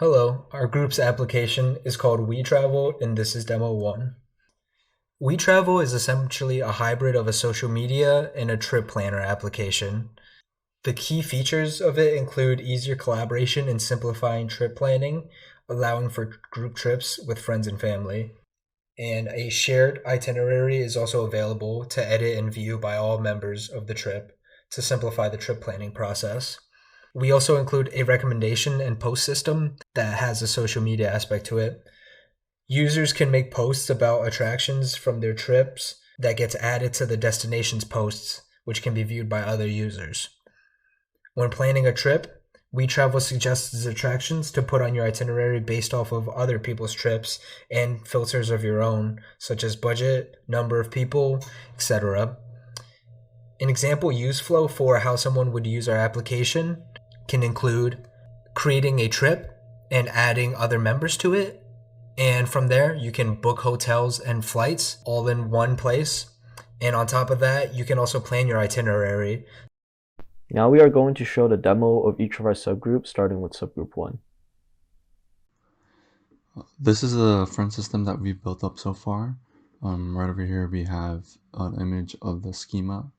Hello, our group's application is called ouiTravel and this is demo 1. ouiTravel is essentially a hybrid of a social media and a trip planner application. The key features of it include easier collaboration and simplifying trip planning, allowing for group trips with friends and family. And a shared itinerary is also available to edit and view by all members of the trip to simplify the trip planning process. We also include a recommendation and post system that has a social media aspect to it. Users can make posts about attractions from their trips that gets added to the destination's posts, which can be viewed by other users. When planning a trip, ouiTravel suggests attractions to put on your itinerary based off of other people's trips and filters of your own, such as budget, number of people, etc. An example use flow for how someone would use our application can include creating a trip and adding other members to it. And from there, you can book hotels and flights all in one place. And on top of that, you can also plan your itinerary. Now we are going to show the demo of each of our subgroups, starting with subgroup 1. This is a friend system that we've built up so far. Right over here we have an image of the schema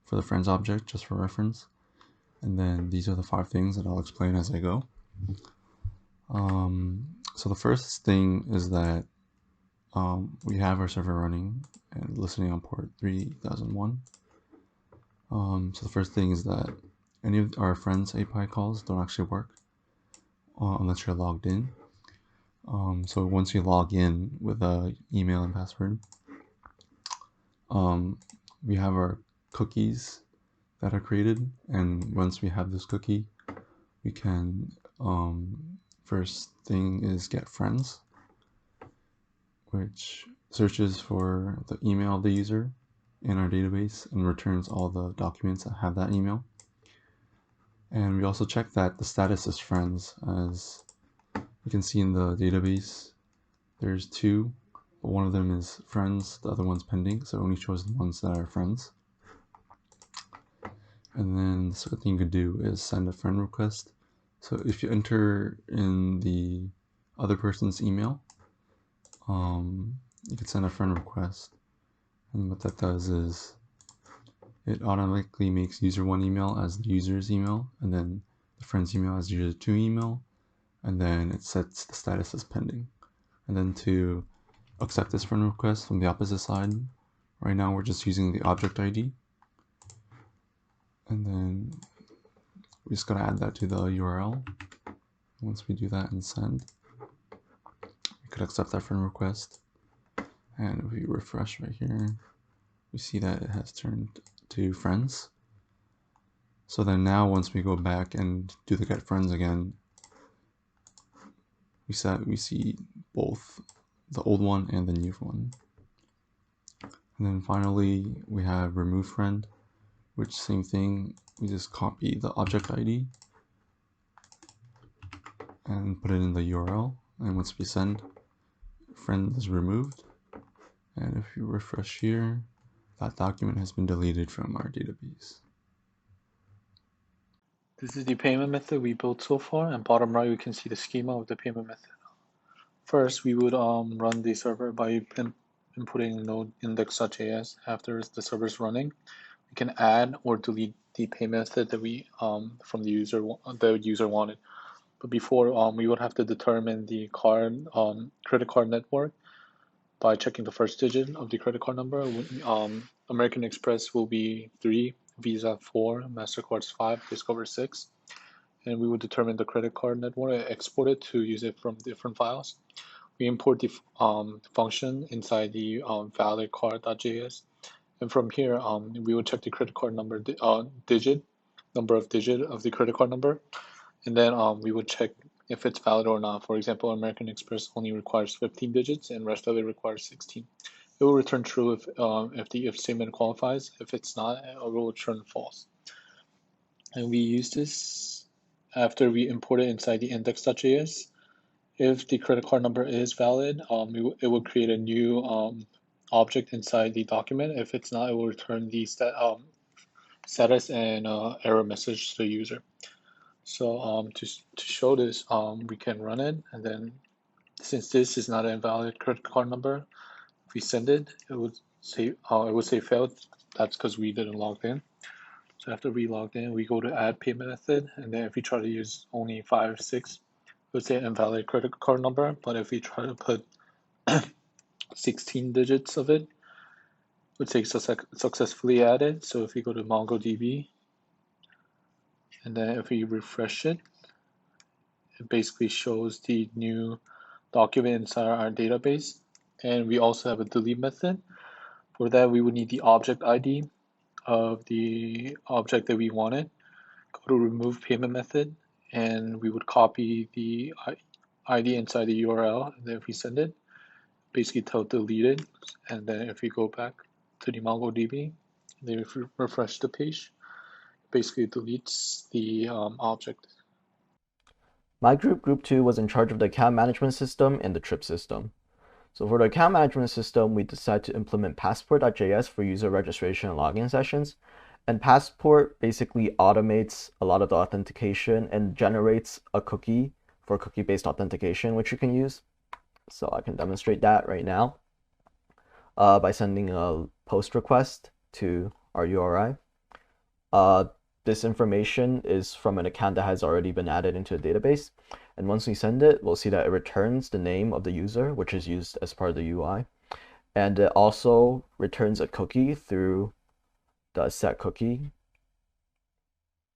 for the friends object, just for reference. And then these are the 5 things that I'll explain as I go. So the first thing is that we have our server running and listening on port 3001. So the first thing is that any of our friends API calls don't actually work unless you're logged in. So once you log in with an email and password, we have our cookies that are created, and once we have this cookie, we can first thing is get friends, which searches for the email of the user in our database and returns all the documents that have that email. And we also check that the status is friends. As you can see in the database, there's 2, but one of them is friends, the other one's pending, so it only shows the ones that are friends. And then the second thing you could do is send a friend request. So if you enter in the other person's email, you could send a friend request. And what that does is it automatically makes user 1 email as the user's email, and then the friend's email as user 2 email, and then it sets the status as pending. And then to accept this friend request from the opposite side, right now we're just using the object ID. And then we just gotta add that to the URL. Once we do that and send, we could accept that friend request. And if we refresh right here, we see that it has turned to friends. So then now once we go back and do the get friends again, we see both the old one and the new one. And then finally we have remove friend, which same thing, we just copy the object ID and put it in the URL, and once we send, friend is removed. And if you refresh here, that document has been deleted from our database. This is the payment method we built so far, and bottom right you can see the schema of the payment method. First, we would run the server by inputting node index.js. After the server is running, we can add or delete the payment method that we from the user wanted. But before, we would have to determine the credit card network by checking the first digit of the credit card number. American Express will be 3, Visa 4, MasterCard's 5, Discover 6. And we would determine the credit card network and export it to use it from different files. We import the function inside the validcard.js. And from here, we would check the credit card number number of digit of the credit card number. And then we would check if it's valid or not. For example, American Express only requires 15 digits and rest of it requires 16. It will return true if the if statement qualifies. If it's not, it will return false. And we use this after we import it inside the index.js. If the credit card number is valid, it will create a new object inside the document. If it's not, it will return the status and error message to the user. So to show this, we can run it, and then since this is not an invalid credit card number, if we send it, it would say failed. That's because we didn't log in. So after we logged in, we go to add payment method, and then if we try to use only 5 or 6, it would say invalid credit card number. But if we try to put 16 digits of it, it would say successfully added. So if we go to MongoDB, and then if we refresh it, it basically shows the new document inside our database. And we also have a delete method. For that, we would need the object ID of the object that we wanted. Go to remove payment method, and we would copy the ID inside the URL, and then if we send it, basically tell delete it, and then if we go back to the MongoDB, then if we refresh the page, basically deletes the object. My group 2, was in charge of the account management system and the trip system. So for the account management system, we decided to implement Passport.js for user registration and login sessions. And Passport basically automates a lot of the authentication and generates a cookie for cookie-based authentication, which you can use. So I can demonstrate that right now by sending a post request to our URI. This information is from an account that has already been added into a database. And once we send it, we'll see that it returns the name of the user, which is used as part of the UI. And it also returns a cookie through the set cookie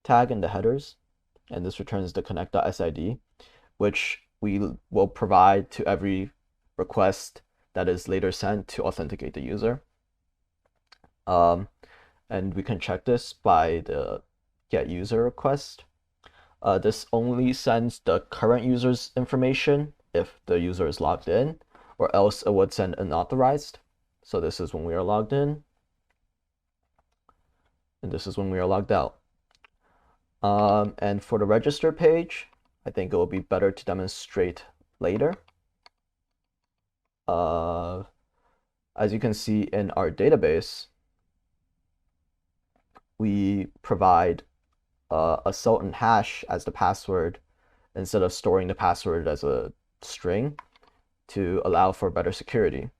tag in the headers. And this returns the connect.sid, which we will provide to every request that is later sent to authenticate the user. And we can check this by the get user request. This only sends the current user's information if the user is logged in, or else it would send unauthorized. So this is when we are logged in, and this is when we are logged out. And for the register page, I think it will be better to demonstrate later. As you can see in our database, we provide a certain hash as the password instead of storing the password as a string to allow for better security.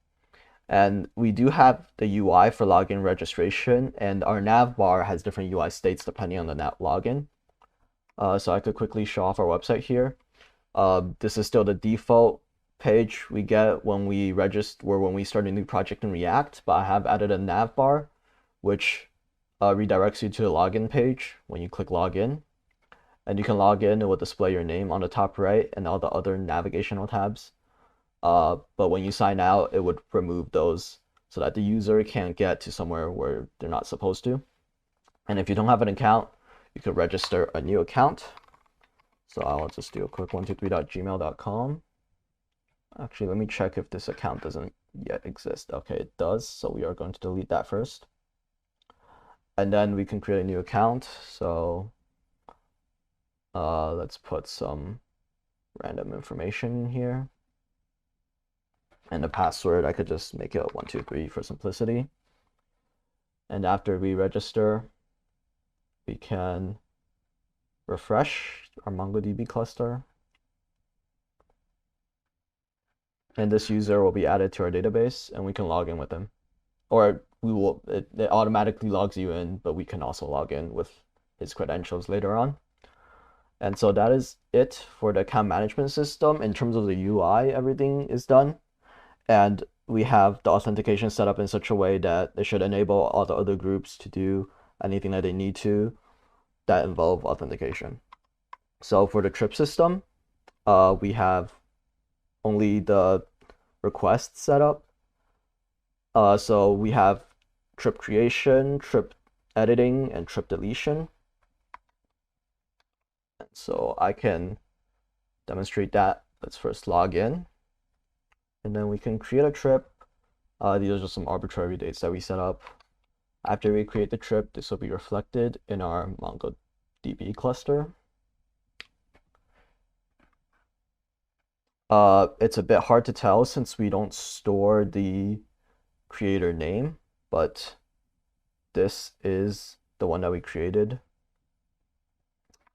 And we do have the UI for login registration, and our nav bar has different UI states depending on the nav login. So I could quickly show off our website here. This is still the default page we get when we register or when we start a new project in React, but I have added a nav bar, which redirects you to the login page when you click login. And you can log in, it will display your name on the top right and all the other navigational tabs. But when you sign out, it would remove those so that the user can't get to somewhere where they're not supposed to. And if you don't have an account, you could register a new account. So I'll just do a quick 123.gmail.com. Actually, let me check if this account doesn't yet exist. Okay, it does. So we are going to delete that first. And then we can create a new account. So let's put some random information in here. And the password, I could just make it 123 for simplicity. And after we register, we can refresh our MongoDB cluster. And this user will be added to our database, and we can log in with them. Or it automatically logs you in, but we can also log in with his credentials later on. And so that is it for the account management system. In terms of the UI, everything is done. And we have the authentication set up in such a way that it should enable all the other groups to do anything that they need to that involve authentication. So for the trip system, we have only the requests set up. So we have trip creation, trip editing, and trip deletion. So I can demonstrate that. Let's first log in, and then we can create a trip. These are just some arbitrary dates that we set up. After we create the trip, this will be reflected in our MongoDB cluster. It's a bit hard to tell since we don't store the creator name, but this is the one that we created.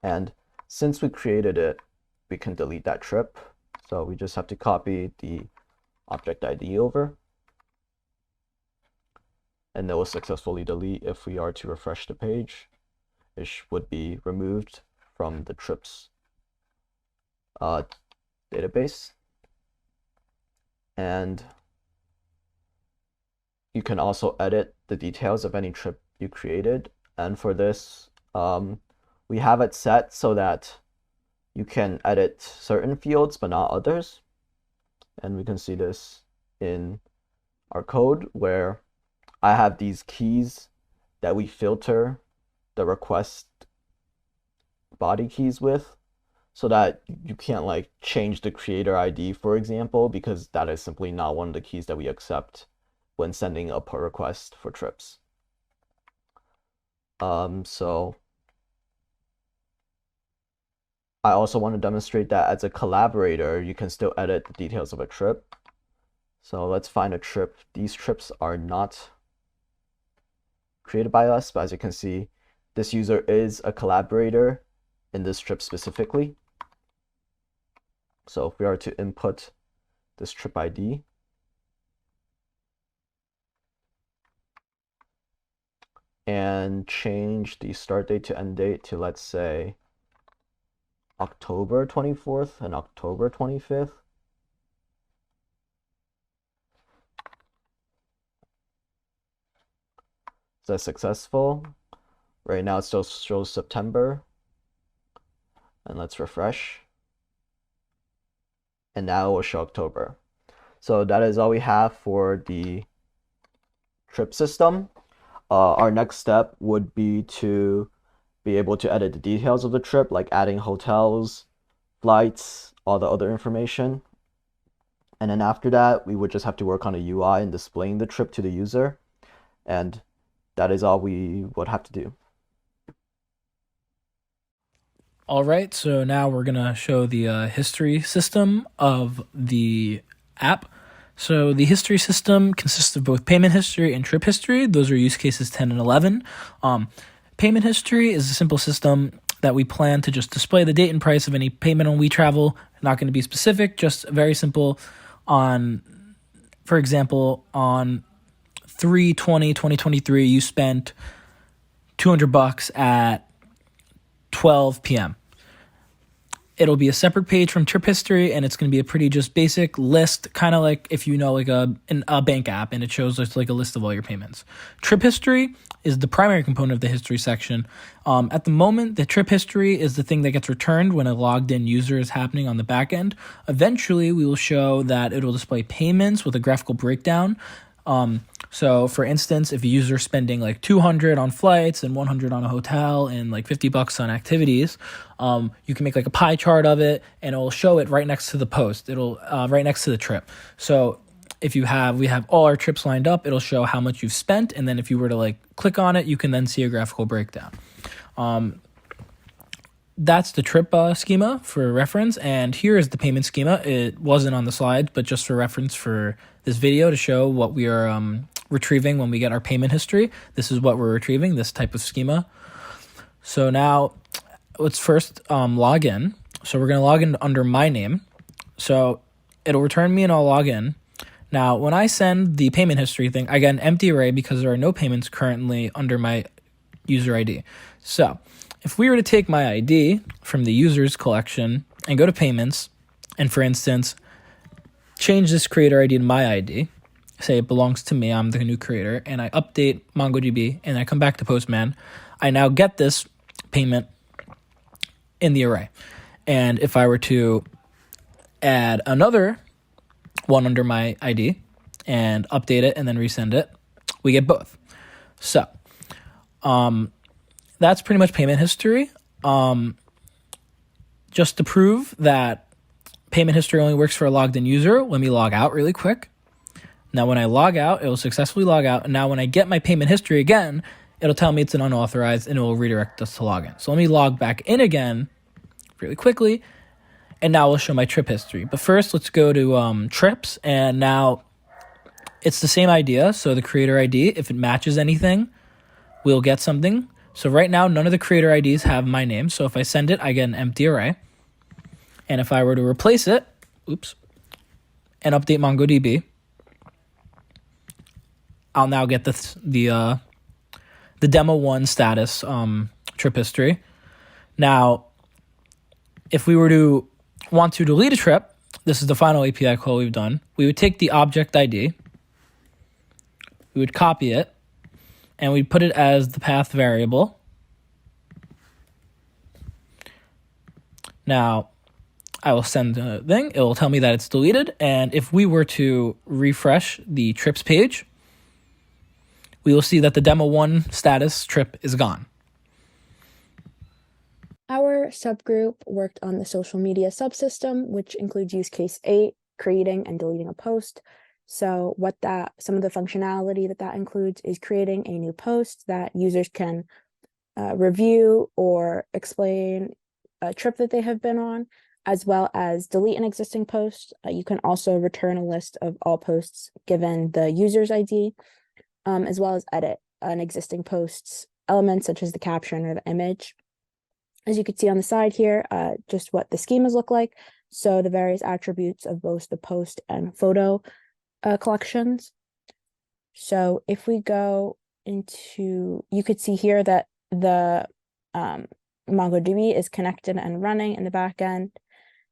And Since we created it, we can delete that trip. So we just have to copy the object ID over, and it will successfully delete. If we are to refresh the page, it would be removed from the trips database. And you can also edit the details of any trip you created. And for this, we have it set so that you can edit certain fields but not others. And we can see this in our code where I have these keys that we filter the request body keys with, so that you can't like change the creator ID, for example, because that is simply not one of the keys that we accept when sending a pull request for trips. So I also want to demonstrate that as a collaborator, you can still edit the details of a trip. So let's find a trip. These trips are not created by us, but as you can see, this user is a collaborator in this trip specifically. So if we are to input this trip ID, and change the start date to end date to, let's say, October 24th and October 25th. Is that successful? Right now it still shows September. And let's refresh. And now it will show October. So that is all we have for the trip system. Our next step would be to be able to edit the details of the trip, like adding hotels, flights, all the other information. And then after that, we would just have to work on a UI and displaying the trip to the user. And that is all we would have to do. All right, so now we're going to show the history system of the app. So the history system consists of both payment history and trip history. Those are use cases 10 and 11. Payment history is a simple system that we plan to just display the date and price of any payment on ouiTravel. Not going to be specific, just very simple. For example, on 3/20/2023, you spent $200 at 12 p.m. It'll be a separate page from trip history, and it's going to be a pretty just basic list, kind of like if you know like a bank app, and it shows us like a list of all your payments. Trip history is the primary component of the history section. At the moment, the trip history is the thing that gets returned when a logged in user is happening on the back end. Eventually, we will show that it'll display payments with a graphical breakdown. So for instance, if a user is spending like $200 on flights and $100 on a hotel and like $50 on activities, you can make like a pie chart of it, and it will show it right next to the post. It'll right next to the trip. So if we have all our trips lined up, it'll show how much you've spent. And then if you were to like click on it, you can then see a graphical breakdown. That's the trip schema for reference. And here is the payment schema. It wasn't on the slide, but just for reference for this video to show what we are retrieving when we get our payment history. This is what we're retrieving, this type of schema. So now let's first log in. So we're going to log in under my name. So it'll return me and I'll log in. Now, when I send the payment history thing, I get an empty array because there are no payments currently under my user ID. So if we were to take my ID from the users collection and go to payments, and for instance, change this creator ID to my ID, say it belongs to me, I'm the new creator, and I update MongoDB, and I come back to Postman, I now get this payment in the array. And if I were to add another one under my ID and update it and then resend it, we get both. So that's pretty much payment history. Just to prove that payment history only works for a logged in user, let me log out really quick. Now when I log out, it will successfully log out. And now when I get my payment history again, it'll tell me it's an unauthorized and it will redirect us to login. So let me log back in again really quickly. And now we'll show my trip history. But first, let's go to trips. And now it's the same idea. So the creator ID, if it matches anything, we'll get something. So right now, none of the creator IDs have my name. So if I send it, I get an empty array. And if I were to replace it, and update MongoDB, I'll now get the demo 1 status trip history. Now, if we were to want to delete a trip, this is the final API call we've done. We would take the object ID, we would copy it, and we'd put it as the path variable. Now, I will send the thing. It will tell me that it's deleted. And if we were to refresh the trips page, we will see that the demo 1 status trip is gone. Our subgroup worked on the social media subsystem, which includes use case 8, creating and deleting a post. So some of the functionality that includes is creating a new post that users can review or explain a trip that they have been on, as well as delete an existing post. You can also return a list of all posts given the user's ID, as well as edit an existing post's elements such as the caption or the image. As you can see on the side here, just what the schemas look like. So the various attributes of both the post and photo collections. So if we go into, you could see here that the MongoDB is connected and running in the back end.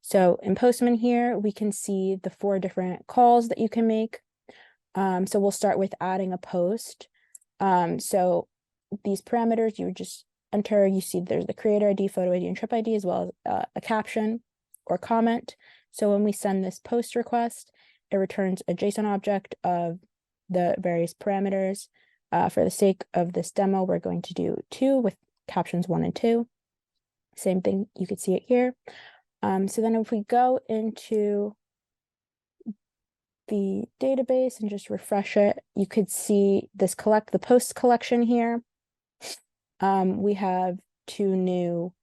So in Postman here, we can see the 4 different calls that you can make. So we'll start with adding a post. So these parameters, you would just enter, you see there's the creator ID, photo ID, and trip ID, as well as a caption or comment. So when we send this post request, it returns a JSON object of the various parameters. For the sake of this demo, we're going to do 2 with captions 1 and 2. Same thing, you could see it here. So then if we go into the database and just refresh it, you could see this the post collection here. We have 2 new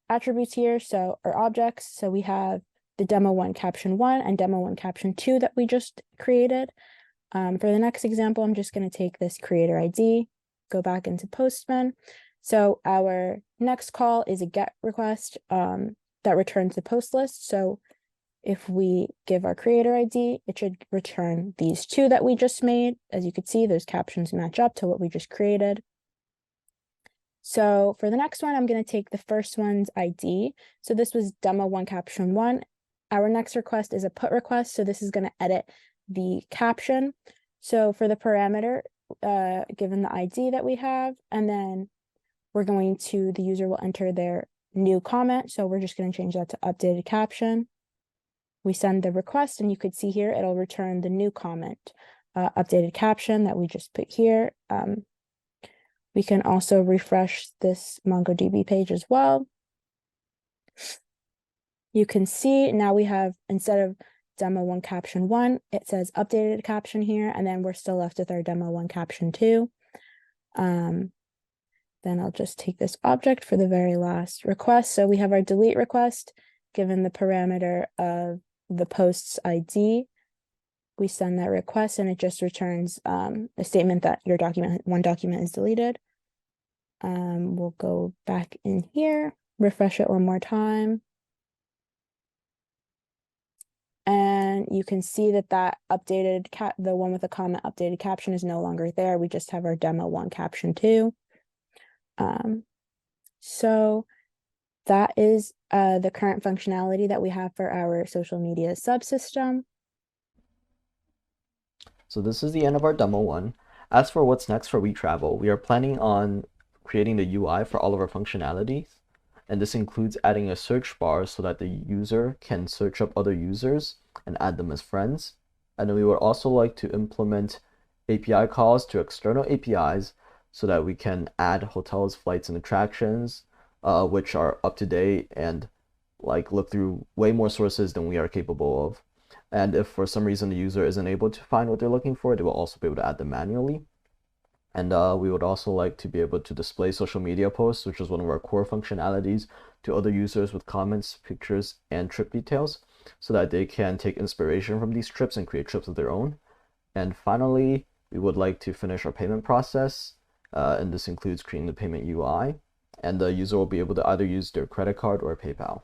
attributes here, or objects. So we have the demo 1 caption 1 and demo 1 caption 2 that we just created. For the next example, I'm just going to take this creator ID, go back into Postman. So our next call is a GET request that returns the post list. So if we give our creator ID, it should return these 2 that we just made. As you can see, those captions match up to what we just created. So for the next one, I'm going to take the first one's ID. So this was demo 1 caption 1. Our next request is a put request. So this is going to edit the caption. So for the parameter, given the ID that we have, and then the user will enter their new comment. So we're just going to change that to updated caption. We send the request, and you could see here, it'll return the new comment, updated caption that we just put here. We can also refresh this MongoDB page as well. You can see now we have, instead of demo 1 caption 1, it says updated caption here, and then we're still left with our demo 1 caption 2. Then I'll just take this object for the very last request. So we have our delete request, given the parameter of the post's ID. We send that request, and it just returns a statement that your one document is deleted. We'll go back in here, refresh it one more time. And you can see that updated the one with the comment updated caption is no longer there. We just have our demo 1 caption 2. So that is the current functionality that we have for our social media subsystem. So this is the end of our demo 1. As for what's next for ouiTravel, we are planning on creating the UI for all of our functionalities. And this includes adding a search bar so that the user can search up other users and add them as friends. And then we would also like to implement API calls to external APIs so that we can add hotels, flights, and attractions, which are up to date and look through way more sources than we are capable of. And if for some reason the user isn't able to find what they're looking for, they will also be able to add them manually. And we would also like to be able to display social media posts, which is one of our core functionalities, to other users with comments, pictures, and trip details, so that they can take inspiration from these trips and create trips of their own. And finally, we would like to finish our payment process and this includes creating the payment UI, and the user will be able to either use their credit card or PayPal.